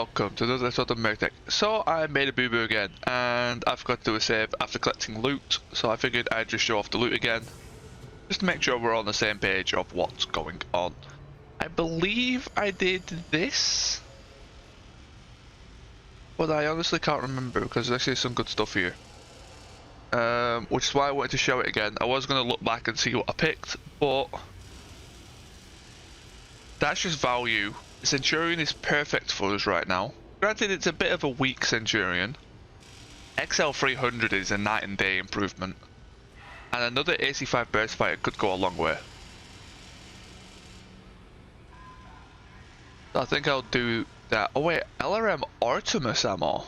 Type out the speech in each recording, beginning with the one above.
welcome to another episode of MercTech. So I made a boo-boo again, and I forgot to do a save after collecting loot, so I figured I'd just show off the loot again, just to make sure we're on the same page of what's going on. I believe I did this, but I honestly can't remember because there's actually some good stuff here. Which is why I wanted to show it again. I was going to look back and see what I picked, but that's just value. Centurion is perfect for us right now. Granted, it's a bit of a weak Centurion. XL300 is a night and day improvement, and another AC5 burst fire could go a long way. So I think I'll do that. Oh wait, LRM Artemis ammo.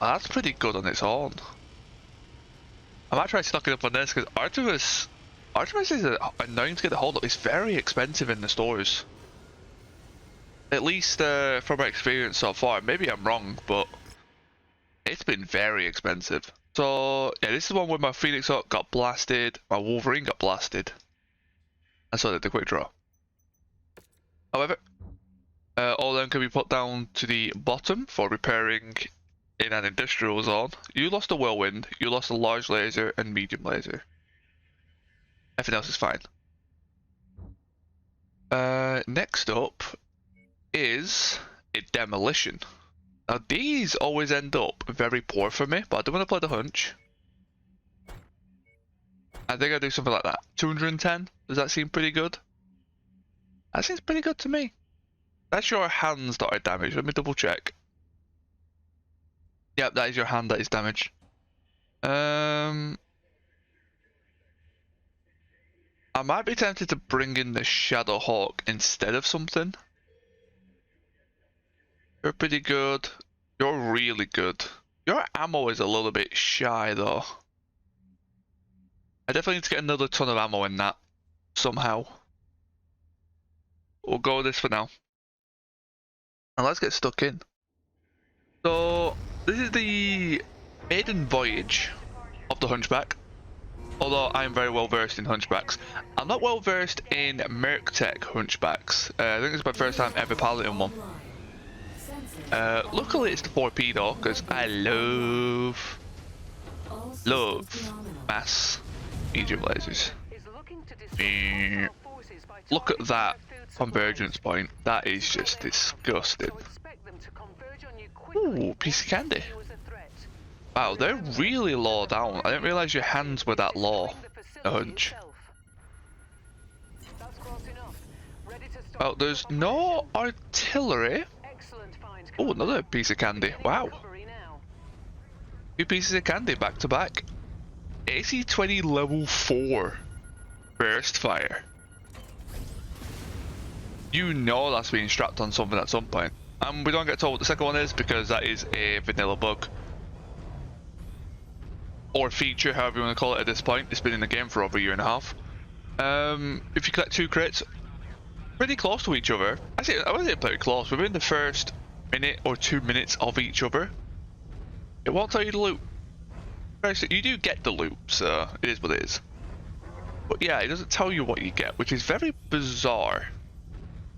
That's pretty good on its own. I might try stocking up on this because Artemis is annoying to get a hold of. It's very expensive in the stores. At least from my experience so far. Maybe I'm wrong, but it's been very expensive. So yeah, this is one where my Phoenix Hawk got blasted, my Wolverine got blasted, and so did the quick draw. However, all of them can be put down to the bottom for repairing in an industrial zone. You lost a whirlwind, you lost a large laser and medium laser. Everything else is fine. Next up is a demolition. Now these always end up very poor for me, but I don't want to play the hunch. I think I'll do something like that. 210? Does that seem pretty good? That seems pretty good to me. That's your hands that are damaged. Let me double check. Yep, that is your hand that is damaged. I might be tempted to bring in the Shadow Hawk instead of something. You're pretty good. You're really good. Your ammo is a little bit shy though. I definitely need to get another ton of ammo in that somehow. We'll go with this for now. And let's get stuck in. So this is the maiden voyage of the Hunchback. Although I'm very well versed in Hunchbacks. I'm not well versed in MercTech Hunchbacks. I think it's my first time ever piloting one. Luckily it's the 4P though, because I love mass medium lasers. Look at that convergence point. That is just disgusting. Ooh, piece of candy. Wow, they're really low down. I didn't realise your hands were that low. A hunch. Well, there's no artillery. Oh, another piece of candy. Wow. Two pieces of candy back to back. AC-20 level 4 burst fire. You know that's being strapped on something at some point. And we don't get told what the second one is because that is a vanilla bug. Or feature, however you want to call it at this point. It's been in the game for over a year and a half. If you collect two crates, pretty close to each other. Actually, I wouldn't say pretty close. Within the first minute or 2 minutes of each other, it won't tell you the loot. You do get the loot, so it is what it is. But yeah, it doesn't tell you what you get, which is very bizarre.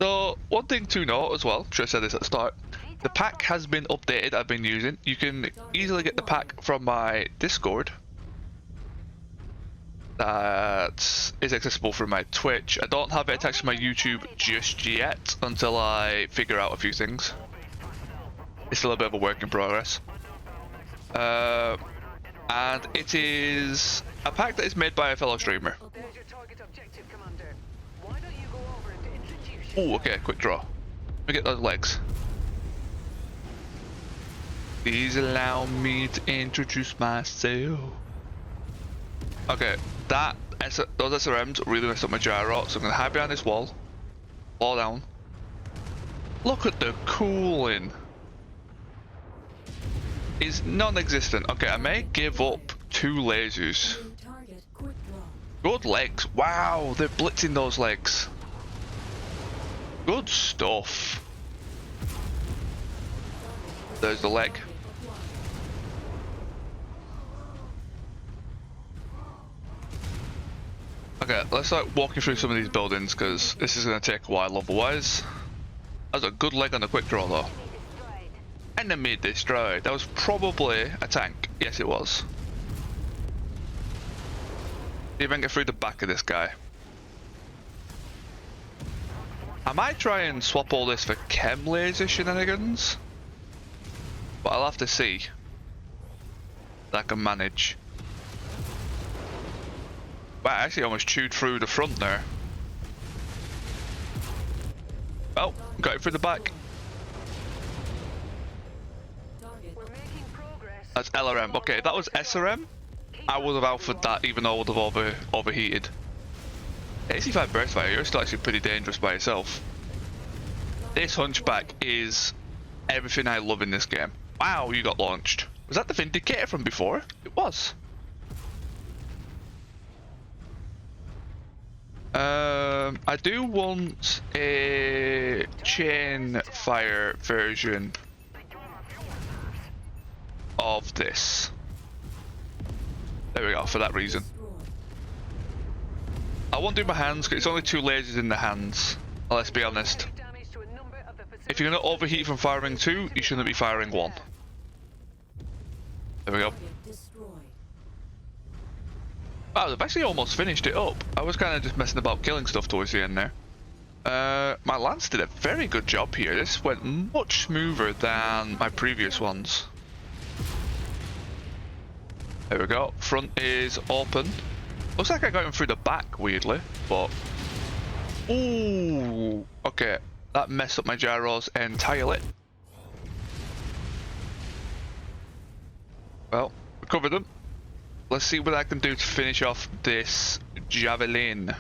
So one thing to note as well, should have said this at the start, the pack has been updated. I've been using. You can easily get the pack from my Discord. That is accessible from my Twitch. I don't have it attached to my YouTube just yet until I figure out a few things. It's still a bit of a work in progress. And it is a pack that is made by a fellow streamer. Oh, okay, quick draw. Let me get those legs. Please allow me to introduce myself. Okay, those SRMs really messed up my gyro, so I'm gonna hide behind this wall. Fall down. Look at the cooling. It's non-existent. Okay, I may give up 2 lasers. Good legs. Wow, they're blitzing those legs. Good stuff. There's the leg. Okay, let's start walking through some of these buildings because this is going to take a while otherwise. That was a good leg on the quick draw though. Enemy destroyed. That was probably a tank. Yes, it was. See if I can get through the back of this guy. I might try and swap all this for chem laser shenanigans, but I'll have to see that I can manage. Wow, I actually almost chewed through the front there. Oh, got it through the back. That's LRM. Okay, if that was SRM, I would have outfitted that even though I would have overheated. 85 burst fire, you're still actually pretty dangerous by yourself. This Hunchback is everything I love in this game. Wow, you got launched. Was that the Vindicator from before? It was. I do want a chain fire version of this. There we go, for that reason. I won't do my hands because it's only 2 lasers in the hands. Let's be honest. If you're going to overheat from firing 2, you shouldn't be firing 1. There we go. Wow, they've actually almost finished it up. I was kind of just messing about killing stuff towards the end there. My Lance did a very good job here. This went much smoother than my previous ones. There we go. Front is open. Looks like I got him through the back, weirdly, but... Ooh! Okay, that messed up my gyros entirely. Well, recovered them. Let's see what I can do to finish off this javelin.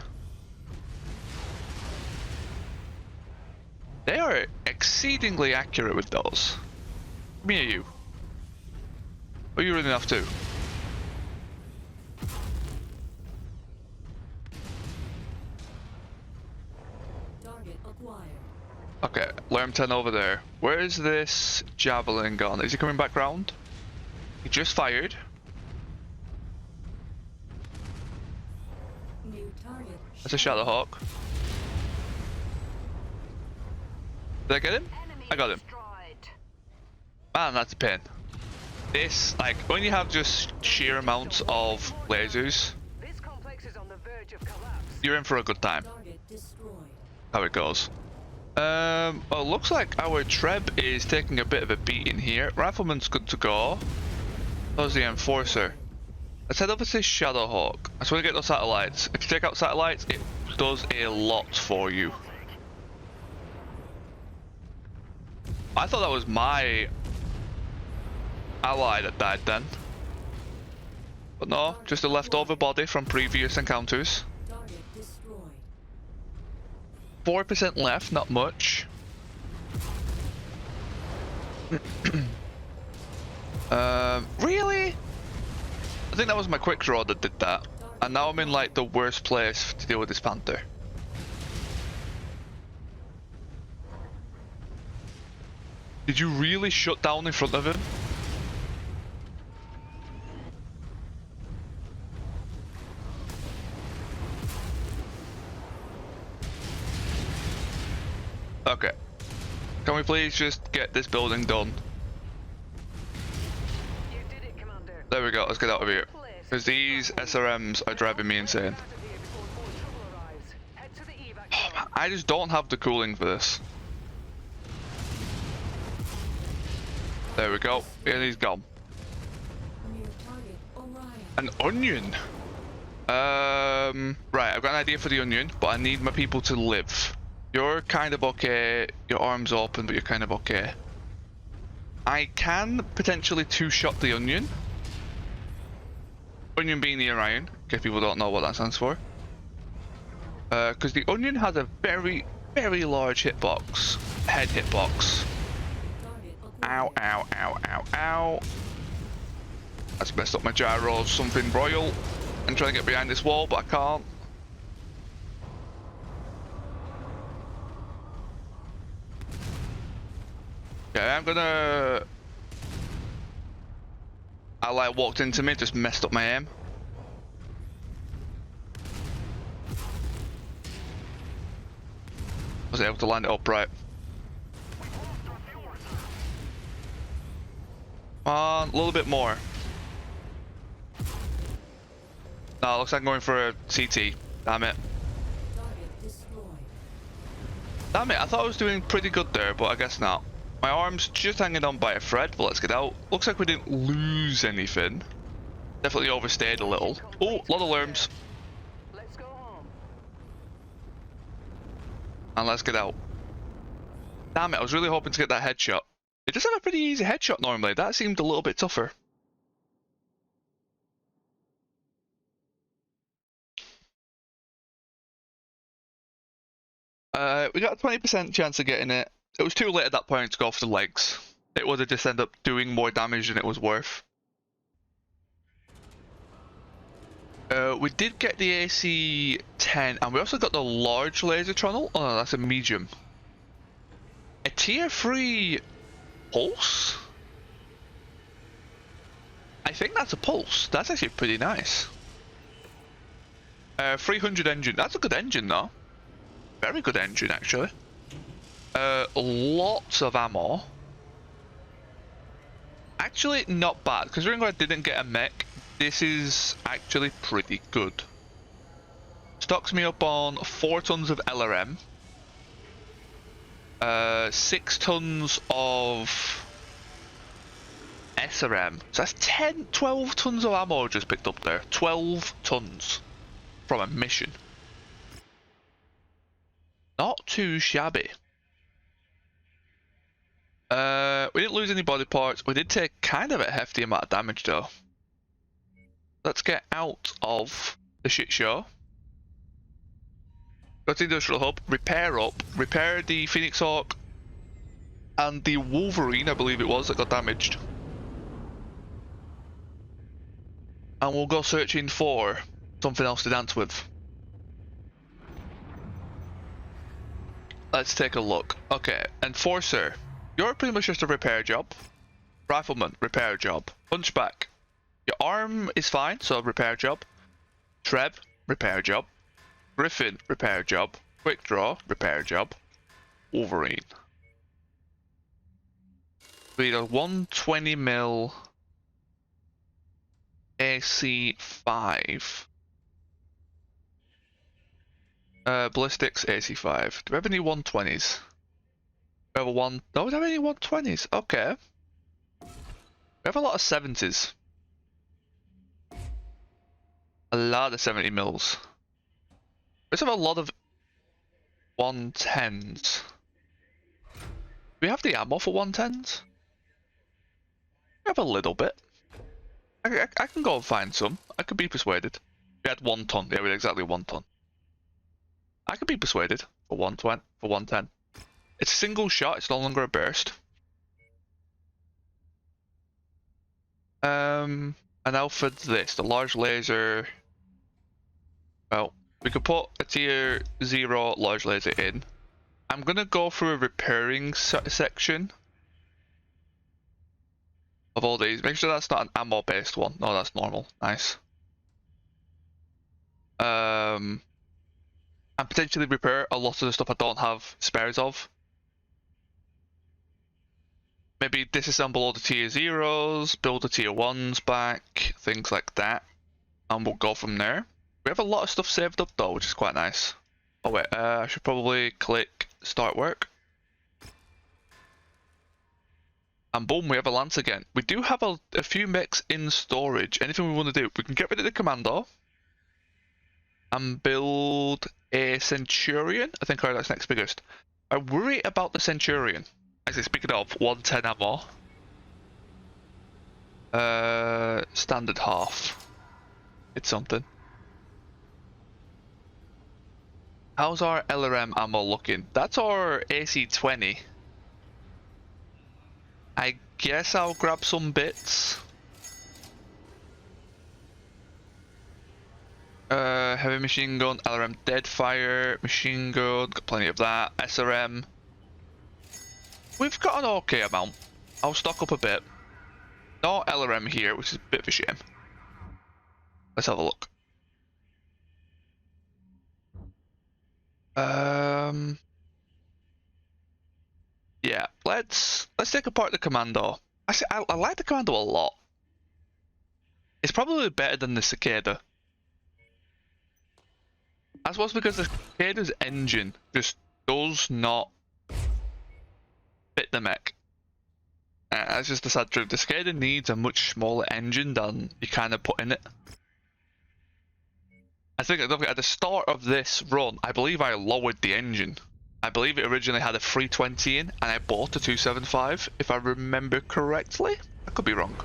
They are exceedingly accurate with those. Me or you? Or are you running off too? Okay, Lerm 10 over there. Where is this javelin gone? Is he coming back round? He just fired. That's a Shadowhawk. Did I get him? I got him. Man, that's a pain. This, like, when you have just sheer amounts of lasers, you're in for a good time. How it goes. Well, looks like our Treb is taking a bit of a beating here. Rifleman's good to go. How's the Enforcer? Let's head over to Shadowhawk. I just want to get those satellites. If you take out satellites, it does a lot for you. I thought that was my ally that died then. But no, just a leftover body from previous encounters. 4% left, not much. Really? I think that was my quick draw that did that. And now I'm in like the worst place to deal with this Panther. Did you really shut down in front of him? Okay. Can we please just get this building done? You did it, Commander. There we go, let's get out of here. Because these SRMs are driving me insane. Oh, man, I just don't have the cooling for this. There we go, and he's gone. An onion? Right, I've got an idea for the onion, but I need my people to live. You're kind of okay, your arm's open, but you're kind of okay. I can potentially two-shot the onion. Onion being the Orion, in case people don't know what that stands for. Because the onion has a very, very large hitbox. Head hitbox. Ow, ow, ow, ow, ow. That's messed up my gyros, something royal. I'm trying to get behind this wall, but I can't. Yeah, I'm gonna... Ally walked into me, just messed up my aim. Was able to line it up right. Come on, a little bit more. No, looks like I'm going for a CT. Damn it. Damn it, I thought I was doing pretty good there, but I guess not. My arm's just hanging on by a thread, but let's get out. Looks like we didn't lose anything. Definitely overstayed a little. Oh, a lot of lerms. Let's go home. And let's get out. Damn it, I was really hoping to get that headshot. It does have a pretty easy headshot normally. That seemed a little bit tougher. We got a 20% chance of getting it. It was too late at that point to go for the legs. It would have just ended up doing more damage than it was worth. We did get the AC-10, and we also got the large laser tunnel. Oh no, that's a medium. A tier 3 pulse? I think that's a pulse. That's actually pretty nice. 300 engine. That's a good engine though. Very good engine actually. Lots of ammo. Actually not bad, considering I didn't get a mech. This is actually pretty good. Stocks me up on 4 tons of LRM. 6 tons of SRM. So that's 12 tons of ammo just picked up there. 12 tons from a mission. Not too shabby. We didn't lose any body parts. We did take kind of a hefty amount of damage though. Let's get out of the shit show. Go to the industrial hub, repair up, repair the Phoenix Hawk and the Wolverine, I believe it was, that got damaged. And we'll go searching for something else to dance with. Let's take a look. Okay, Enforcer, you're pretty much just a repair job. Rifleman, repair job. Hunchback, your arm is fine, so repair job. Treb, repair job. Griffin, repair job. Quick Draw, repair job. Wolverine. We need a 120mm AC5. Ballistics AC5. Do we have any 120s? We have a one. No, we don't have any 120s. Okay. We have a lot of 70s. A lot of 70 mils. We also have a lot of 110s. Do we have the ammo for 110s? We have a little bit. I can go and find some. I could be persuaded. We had 1 ton. Yeah, we had exactly 1 ton. I could be persuaded for 120, for 110. It's a single shot. It's no longer a burst. And now for this, the large laser. Well, we could put a tier 0 large laser in. I'm gonna go through a repairing section of all these. Make sure that's not an ammo based one. No, that's normal. Nice. And potentially repair a lot of the stuff I don't have spares of. Maybe disassemble all the tier 0s, build the tier 1s back, things like that. And we'll go from there. We have a lot of stuff saved up though, which is quite nice. Oh wait, I should probably click start work. And boom, we have a lance again. We do have a few mechs in storage. Anything we want to do, we can get rid of the commando. And build a Centurion. I think that's next biggest. I worry about the Centurion. Actually, speaking of, 110 ammo. Standard half. It's something. How's our LRM ammo looking? That's our AC-20. I guess I'll grab some bits. Heavy machine gun, LRM Deadfire, machine gun, got plenty of that. SRM. We've got an okay amount. I'll stock up a bit. No LRM here, which is a bit of a shame. Let's have a look. Yeah, let's take apart the commando. I like the Commando a lot. It's probably better than the Cicada. I suppose because the Cicada's engine just does not fit the mech. That's just the sad truth. The Cicada needs a much smaller engine than you kind of put in it. I think at the start of this run, I believe I lowered the engine. I believe it originally had a 320 in, and I bought a 275, if I remember correctly. I could be wrong.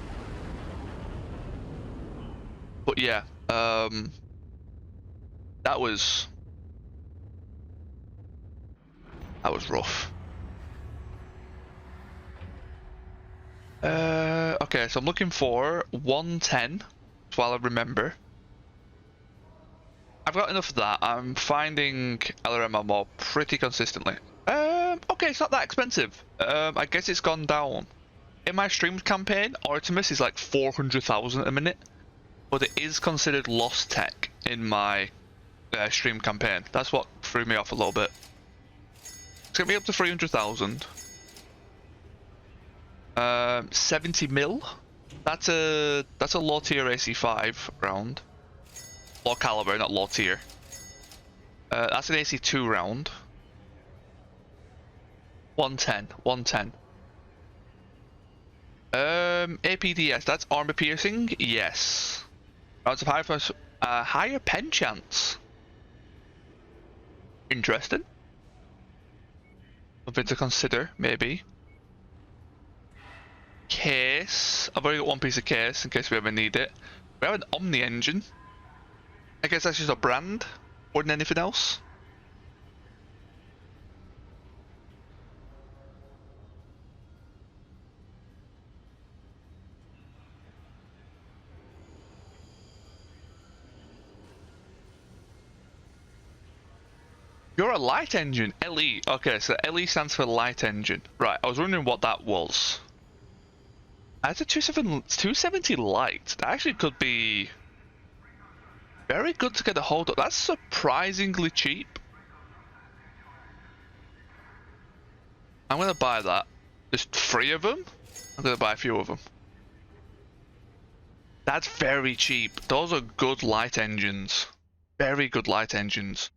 But yeah, that was rough. Okay, so I'm looking for 110, while I remember. I've got enough of that. I'm finding LRM ammo pretty consistently. Okay, it's not that expensive. I guess it's gone down. In my stream campaign, Artemis is like 400,000 a minute, but it is considered lost tech in my stream campaign. That's what threw me off a little bit. It's gonna be up to 300,000. 70 mil. That's a low tier AC5 round. Low caliber, not low tier. That's an AC2 round. 110, 110. APDS, that's armor piercing. Yes. Rounds of higher pen chance. Interesting. Something to consider, maybe. Case. I've already got one piece of case in case we ever need it. We have an Omni engine. I guess that's just a brand more than anything else. You're a light engine, LE. Okay, so LE stands for light engine. Right, I was wondering what that was. That's a 270 light. That actually could be very good to get a hold of. That's surprisingly cheap. I'm gonna buy that. Just 3 of them? I'm gonna buy a few of them. That's very cheap. Those are good light engines. Very good light engines.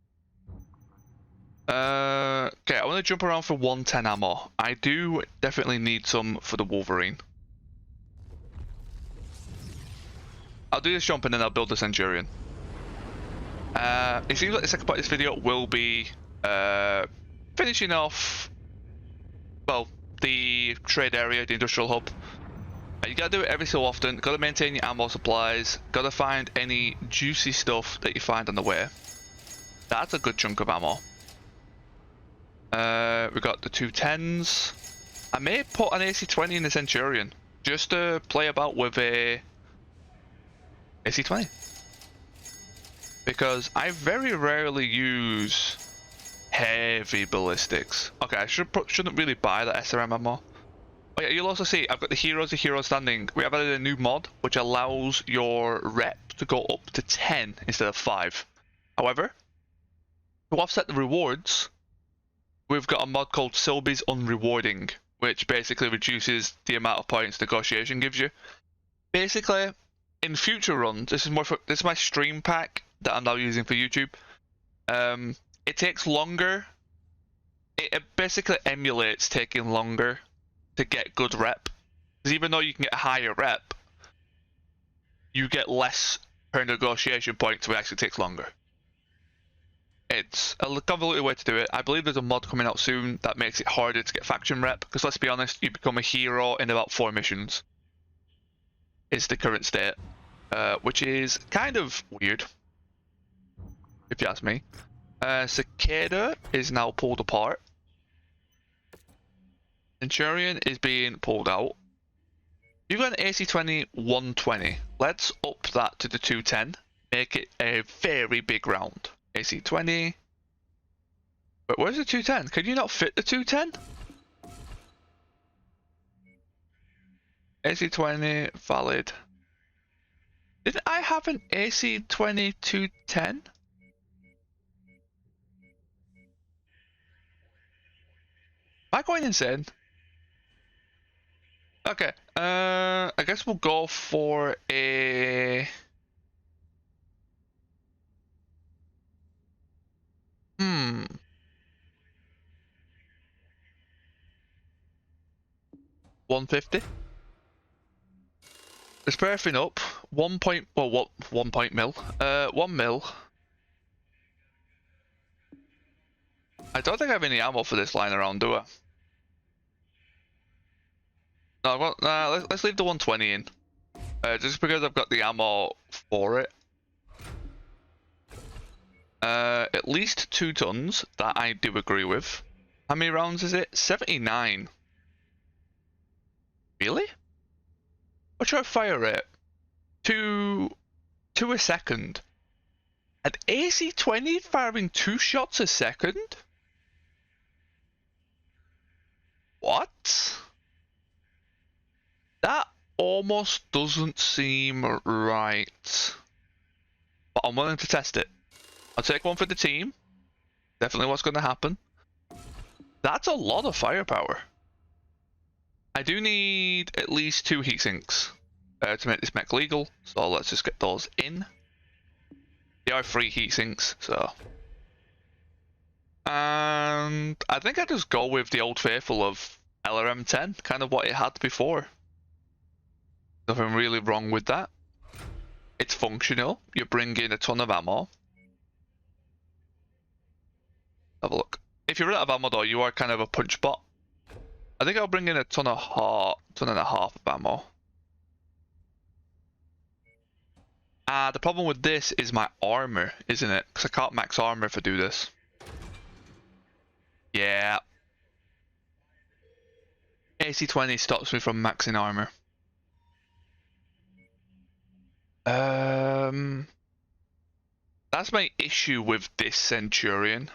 Okay, I want to jump around for 110 ammo. I do definitely need some for the Wolverine. I'll do this jump and then I'll build the Centurion. It seems like the second part of this video will be finishing off, well, the trade area, the industrial hub. You gotta do it every so often, gotta maintain your ammo supplies, gotta find any juicy stuff that you find on the way. That's a good chunk of ammo. We got the 210s. I may put an AC20 in the Centurion, just to play about with a AC20. Because I very rarely use heavy ballistics. Okay, I shouldn't really buy the SRM ammo. Oh yeah, you'll also see I've got the Heroes of Hero Standing. We have added a new mod which allows your rep to go up to 10 instead of 5. However, to offset the rewards, we've got a mod called Silby's Unrewarding, which basically reduces the amount of points negotiation gives you. Basically, in future runs, this is my stream pack that I'm now using for YouTube. It takes longer. It basically emulates taking longer to get good rep. Because even though you can get a higher rep, you get less per negotiation point, so it actually takes longer. It's a convoluted way to do it. I believe there's a mod coming out soon that makes it harder to get faction rep, because let's be honest, you become a hero in about 4 missions. It's the current state, which is kind of weird, if you ask me. Cicada is now pulled apart. Centurion is being pulled out. You've got an AC20 120. Let's up that to the 210. Make it a very big round. AC20. But where's the 210? Can you not fit the 210? AC20 valid. Didn't I have an AC20 210? Am I going insane? Okay. I guess we'll go for a. 150. It's perfing up. 1 point. Well, what? 1 point mil. 1 mil. I don't think I have any ammo for this lying around, do I? No, well, nah, let's leave the 120 in. Just because I've got the ammo for it. At least 2 tons. That I do agree with. How many rounds is it? 79. Really? What's your fire rate? 2 a second. An AC-20 firing 2 shots a second? What? That almost doesn't seem right. But I'm willing to test it. I'll take one for the team. Definitely what's going to happen. That's a lot of firepower. I do need at least 2 heat sinks to make this mech legal. So let's just get those in. They are free heat sinks, so. And I think I just go with the old faithful of LRM-10, kind of what it had before. Nothing really wrong with that. It's functional. You bring in a ton of ammo. Have a look. If you're out of ammo though, you are kind of a punch bot. I think I'll bring in a ton and a half of ammo. The problem with this is my armor, isn't it? Because I can't max armor if I do this. Yeah. AC-20 stops me from maxing armor. That's my issue with this Centurion.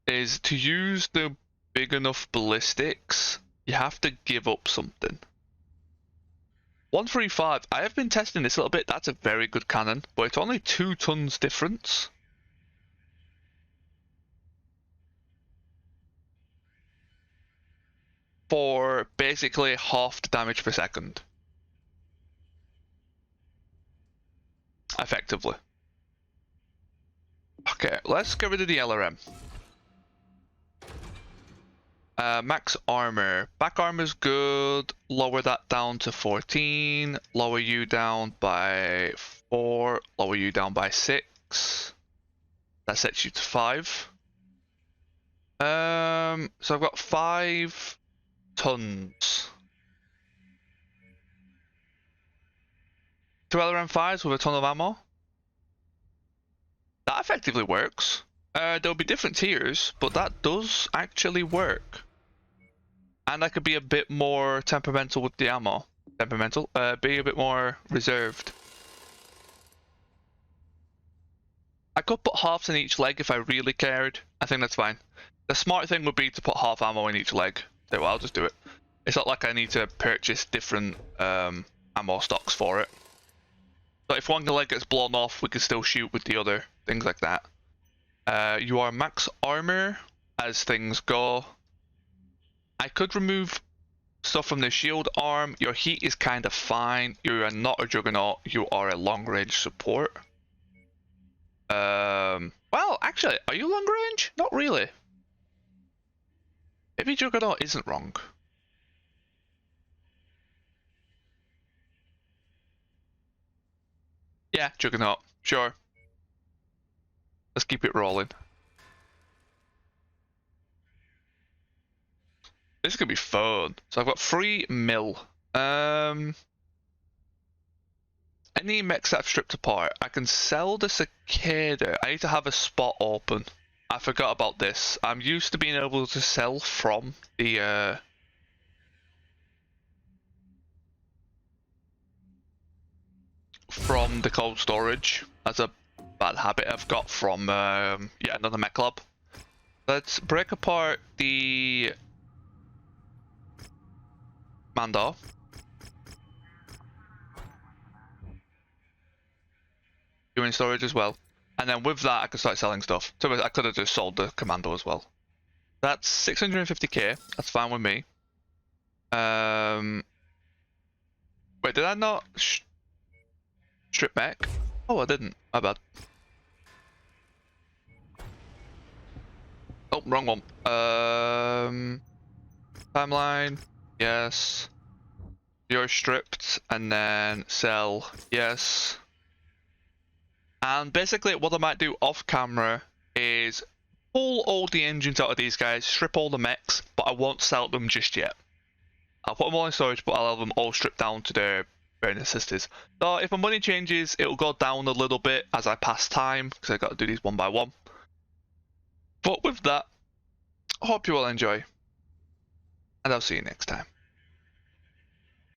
Is to use the big enough ballistics, you have to give up something. 135, I have been testing this a little bit. That's a very good cannon, but it's only 2 tons difference. For basically half the damage per second. Effectively. Okay, let's get rid of the LRM. Max armor. Back armor's good. Lower that down to 14. Lower you down by 4. Lower you down by 6. That sets you to 5. So I've got 5 tons. 2 LRM5s with a ton of ammo. That effectively works. There'll be different tiers, but that does actually work. And I could be a bit more temperamental with the ammo. Be a bit more reserved. I could put halves in each leg if I really cared. I think that's fine. The smart thing would be to put half ammo in each leg. So I'll just do it. It's not like I need to purchase different ammo stocks for it. So if one leg gets blown off, we can still shoot with the other. Things like that. You are max armor as things go. I could remove stuff from the shield arm. Your heat is kind of fine. You are not a juggernaut. You are a long range support. Well, actually, are you long range? Not really. Maybe juggernaut isn't wrong. Yeah, juggernaut. Sure. Let's keep it rolling. This is gonna be fun. So I've got 3 mil. Any mechs that I've stripped apart, I can sell the cicada. I need to have a spot open. I forgot about this. I'm used to being able to sell from the cold storage. That's a bad habit I've got from yeah, another mech club. Let's break apart the Mandar. You're in storage as well. And then with that, I can start selling stuff. So I could have just sold the Commando as well. That's 650k. That's fine with me. Wait, did I not strip back? Oh, I didn't. My bad. Oh, wrong one. Timeline. Yes. You're stripped, and then sell. Yes. And basically, what I might do off camera is pull all the engines out of these guys, strip all the mechs, but I won't sell them just yet. I'll put them all in storage, but I'll have them all stripped down to their bare necessities. So if my money changes, it'll go down a little bit as I pass time, because I got to do these one by one. But with that, I hope you all enjoy, and I'll see you next time.